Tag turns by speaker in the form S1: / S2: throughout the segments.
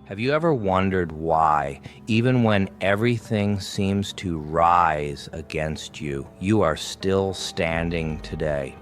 S1: Have you ever wondered why, even when everything seems to rise against you, you are still standing today?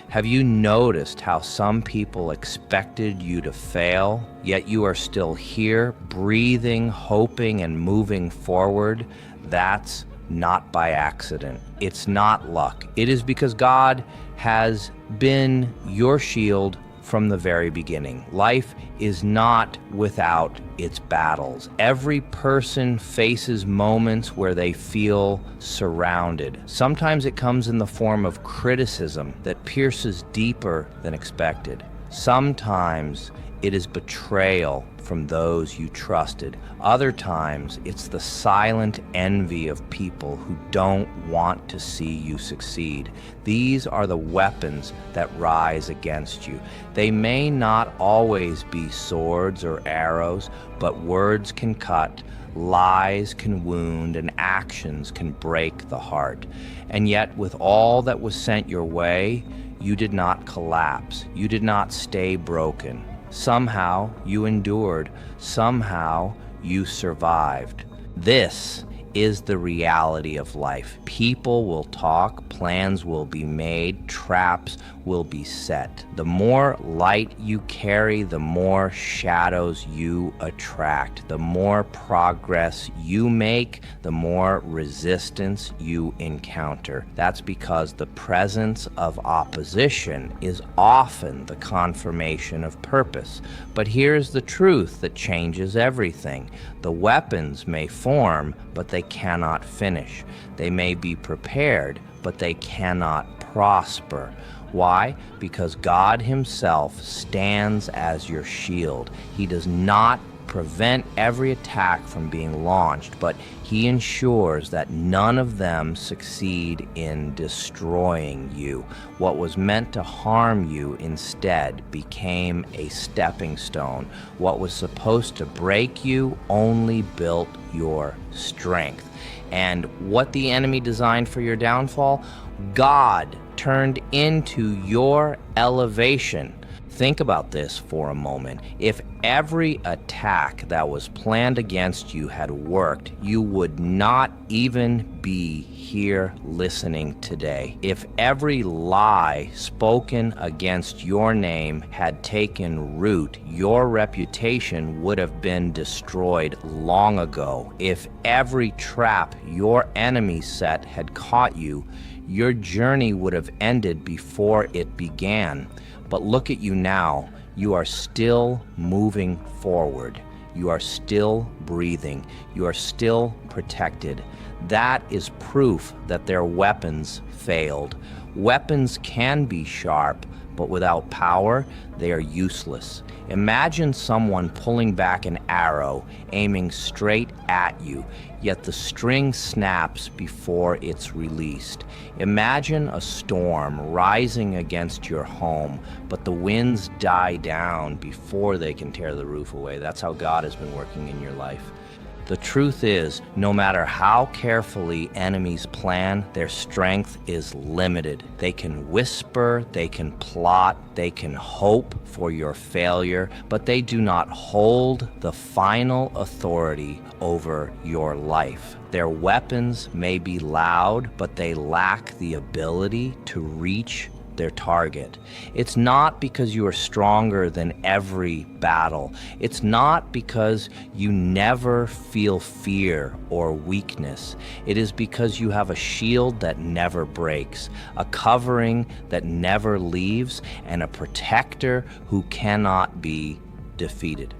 S1: Have you noticed how some people expected you to fail, yet you are still here, breathing, hoping, and moving forward? That's not by accident. It's not luck. It is because God has been your shield from the very beginning. Life is not without its battles. Every person faces moments where they feel surrounded. Sometimes it comes in the form of criticism that pierces deeper than expected. Sometimes it is betrayal from those you trusted. Other times, it's the silent envy of people who don't want to see you succeed. These are the weapons that rise against you. They may not always be swords or arrows, but words can cut, lies can wound, and actions can break the heart. And yet, with all that was sent your way, you did not collapse. You did not stay broken. Somehow you endured. Somehow you survived. This is the reality of life. People will talk, plans will be made, traps will be set. The more light you carry, the more shadows you attract. The more progress you make, the more resistance you encounter. That's because the presence of opposition is often the confirmation of purpose. But here's the truth that changes everything. The weapons may form, but they cannot finish. They may be prepared, but they cannot prosper. Why? Because God Himself stands as your shield. He does not prevent every attack from being launched, but He ensures that none of them succeed in destroying you. What was meant to harm you instead became a stepping stone. What was supposed to break you only built your strength. And what the enemy designed for your downfall, God turned into your elevation. Think about this for a moment. If every attack that was planned against you had worked, you would not even be here listening today. If every lie spoken against your name had taken root, your reputation would have been destroyed long ago. If every trap your enemy set had caught you, your journey would have ended before it began. But look at you now. You are still moving forward. You are still breathing. You are still protected. That is proof that their weapons failed. Weapons can be sharp, but without power, they are useless. Imagine someone pulling back an arrow, aiming straight at you, yet the string snaps before it's released. Imagine a storm rising against your home, but the winds die down before they can tear the roof away. That's how God has been working in your life. The truth is, no matter how carefully enemies plan, their strength is limited. They can whisper, they can plot, they can hope for your failure, but they do not hold the final authority over your life. Their weapons may be loud, but they lack the ability to reach their target. It's not because you are stronger than every battle. It's not because you never feel fear or weakness. It is because you have a shield that never breaks, a covering that never leaves, and a protector who cannot be defeated.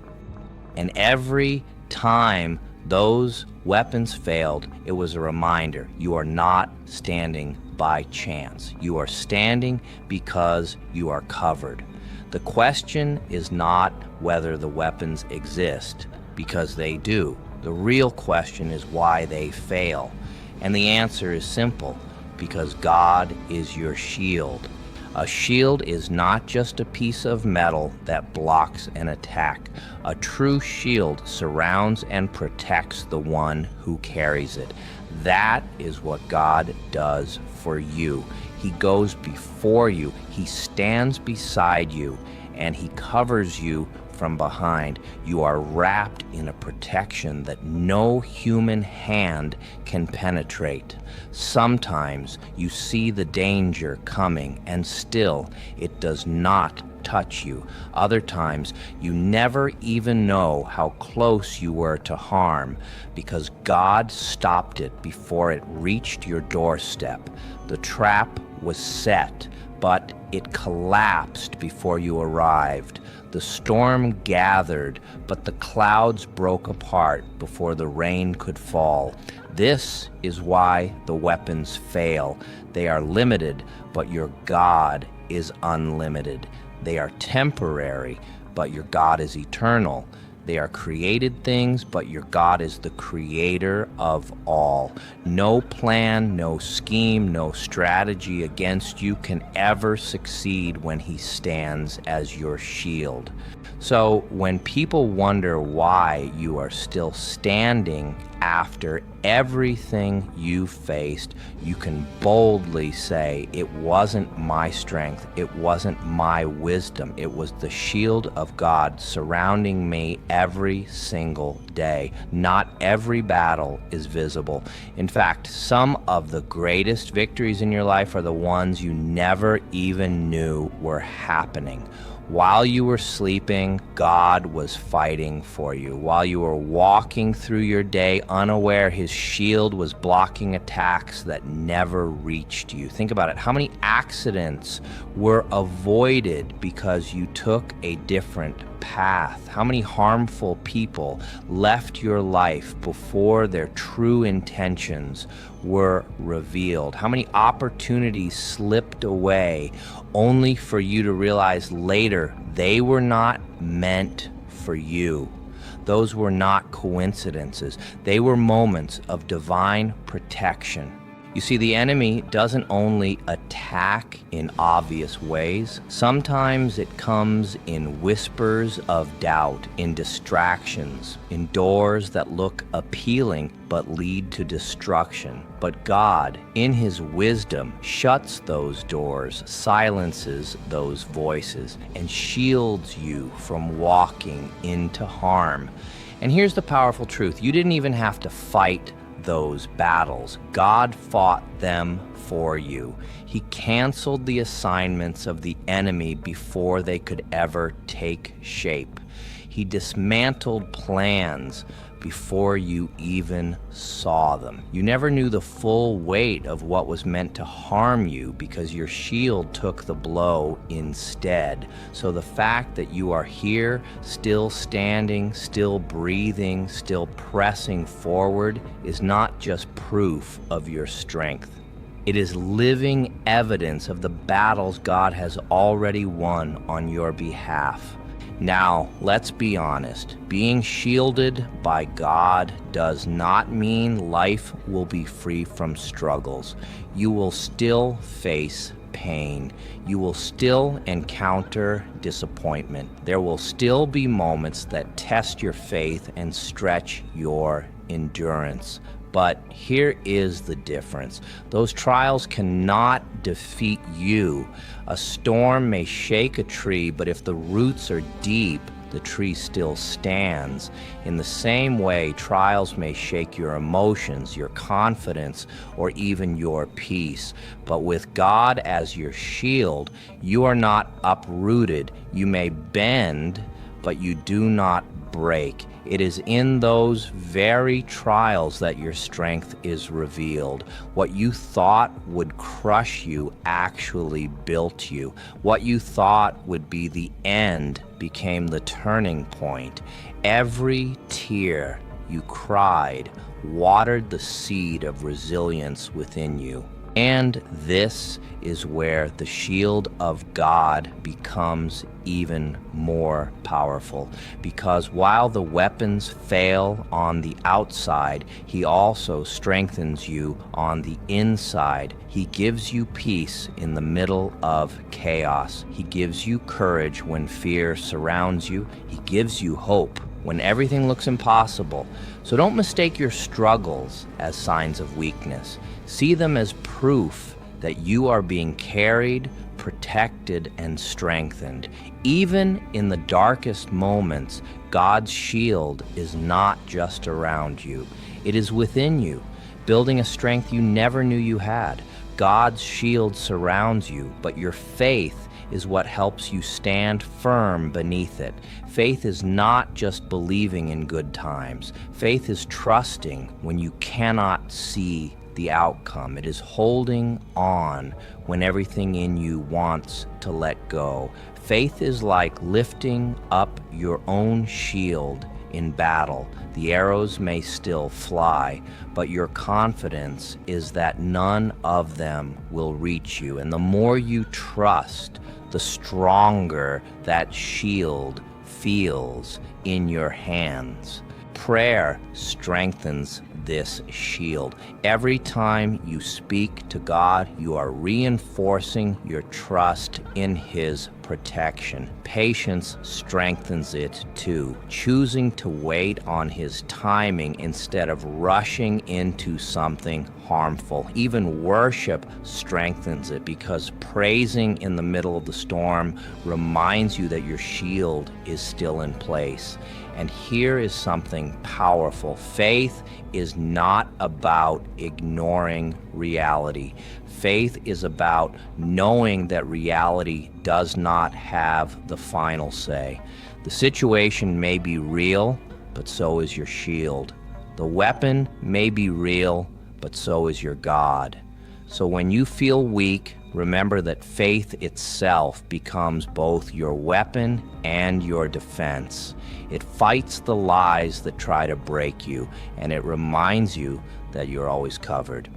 S1: And every time those weapons failed, it was a reminder you are not standing by chance. You are standing because you are covered. The question is not whether the weapons exist, because they do. The real question is why they fail. And the answer is simple: because God is your shield. A shield is not just a piece of metal that blocks an attack. A true shield surrounds and protects the one who carries it. That is what God does for you. He goes before you, He stands beside you, and He covers you from behind. You are wrapped in a protection that no human hand can penetrate. Sometimes you see the danger coming, and still it does not touch you. Other times, you never even know how close you were to harm because God stopped it before it reached your doorstep. The trap was set, but it collapsed before you arrived. The storm gathered, but the clouds broke apart before the rain could fall. This is why the weapons fail. They are limited, but your God is unlimited. They are temporary, but your God is eternal. They are created things, but your God is the creator of all. No plan, no scheme, no strategy against you can ever succeed when he stands as your shield. So when people wonder why you are still standing after everything you faced, you can boldly say, it wasn't my strength, it wasn't my wisdom, it was the shield of God surrounding me every single day. Not every battle is visible. In fact, some of the greatest victories in your life are the ones you never even knew were happening. While you were sleeping, God was fighting for you. While you were walking through your day unaware, his shield was blocking attacks that never reached you. Think about it. How many accidents were avoided because you took a different path? How many harmful people left your life before their true intentions were revealed? How many opportunities slipped away only for you to realize later they were not meant for you? Those were not coincidences. They were moments of divine protection. You see, the enemy doesn't only attack in obvious ways. Sometimes it comes in whispers of doubt, in distractions, in doors that look appealing but lead to destruction. But God, in his wisdom, shuts those doors, silences those voices, and shields you from walking into harm. And here's the powerful truth. You didn't even have to fight those battles. God fought them for you. He canceled the assignments of the enemy before they could ever take shape. He dismantled plans before you even saw them. You never knew the full weight of what was meant to harm you because your shield took the blow instead. So the fact that you are here, still standing, still breathing, still pressing forward is not just proof of your strength. It is living evidence of the battles God has already won on your behalf. Now, let's be honest. Being shielded by God does not mean life will be free from struggles. You will still face pain. You will still encounter disappointment. There will still be moments that test your faith and stretch your endurance. But here is the difference. Those trials cannot defeat you. A storm may shake a tree, but if the roots are deep, the tree still stands. In the same way, trials may shake your emotions, your confidence, or even your peace. But with God as your shield, you are not uprooted. You may bend, but you do not break. It is in those very trials that your strength is revealed. What you thought would crush you actually built you. What you thought would be the end became the turning point. Every tear you cried watered the seed of resilience within you. And this is where the shield of God becomes even more powerful. Because while the weapons fail on the outside, he also strengthens you on the inside. He gives you peace in the middle of chaos. He gives you courage when fear surrounds you. He gives you hope when everything looks impossible. So don't mistake your struggles as signs of weakness. See them as proof that you are being carried, protected and strengthened. Even in the darkest moments, God's shield is not just around you. It is within you, building a strength you never knew you had. God's shield surrounds you, but your faith is what helps you stand firm beneath it. Faith is not just believing in good times. Faith is trusting when you cannot see the outcome. It is holding on when everything in you wants to let go. Faith is like lifting up your own shield in battle. The arrows may still fly, but your confidence is that none of them will reach you. And the more you trust, the stronger that shield feels in your hands. Prayer strengthens this shield. Every time you speak to God, you are reinforcing your trust in His protection. Patience strengthens it too. Choosing to wait on His timing instead of rushing into something harmful. Even worship strengthens it, because praising in the middle of the storm reminds you that your shield is still in place. And here is something powerful. Faith is not about ignoring reality. Faith is about knowing that reality does not have the final say. The situation may be real, but so is your shield. The weapon may be real, but so is your God. So when you feel weak, remember that faith itself becomes both your weapon and your defense. It fights the lies that try to break you, and it reminds you that you're always covered.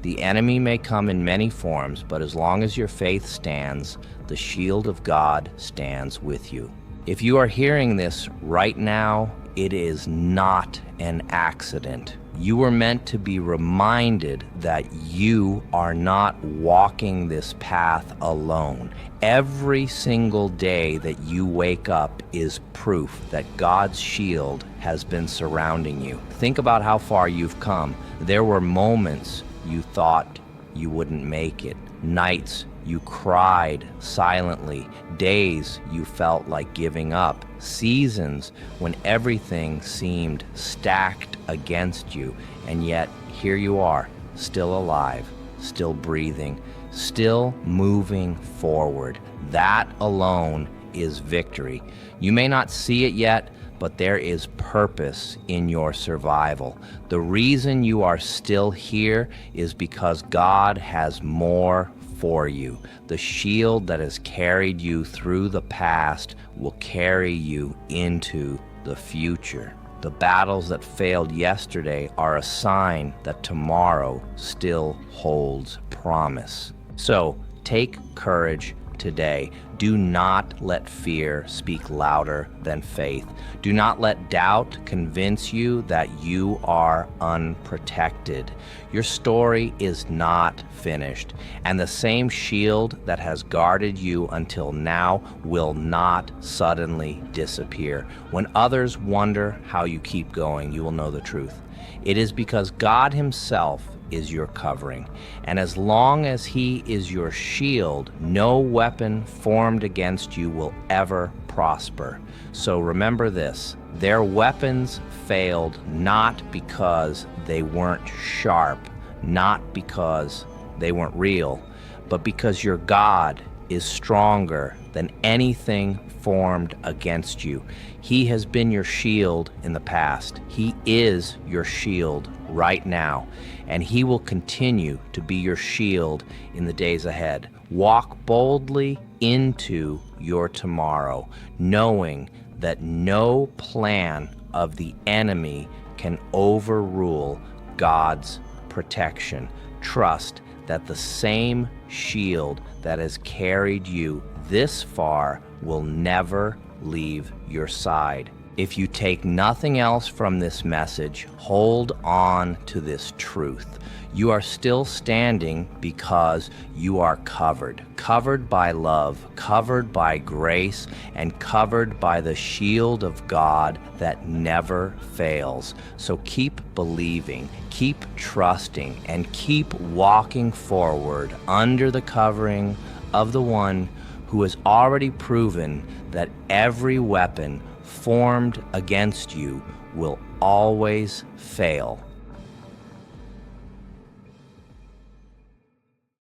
S1: The enemy may come in many forms, but as long as your faith stands, the shield of God stands with you. If you are hearing this right now, it is not an accident. You were meant to be reminded that you are not walking this path alone. Every single day that you wake up is proof that God's shield has been surrounding you. Think about how far you've come. There were moments you thought you wouldn't make it, nights you cried silently, days you felt like giving up, seasons when everything seemed stacked against you, and yet here you are, still alive, still breathing, still moving forward. That alone is victory. You may not see it yet, but there is purpose in your survival. The reason you are still here is because God has more for you. The shield that has carried you through the past will carry you into the future. The battles that failed yesterday are a sign that tomorrow still holds promise. So take courage today. Do not let fear speak louder than faith. Do not let doubt convince you that you are unprotected. Your story is not finished, and the same shield that has guarded you until now will not suddenly disappear. When others wonder how you keep going, you will know the truth. It is because God Himself is your covering, and as long as He is your shield, no weapon formed against you will ever prosper. So remember this: their weapons failed not because they weren't sharp, not because they weren't real, but because your God is stronger than anything formed against you. He has been your shield in the past. He is your shield right now, and He will continue to be your shield in the days ahead. Walk boldly into your tomorrow, knowing that no plan of the enemy can overrule God's protection. Trust that the same shield that has carried you this far will never leave your side. If you take nothing else from this message, hold on to this truth. You are still standing because you are covered by love, covered by grace, and covered by the shield of God that never fails. So keep believing, keep trusting, and keep walking forward under the covering of the one who has already proven that every weapon formed against you will always fail.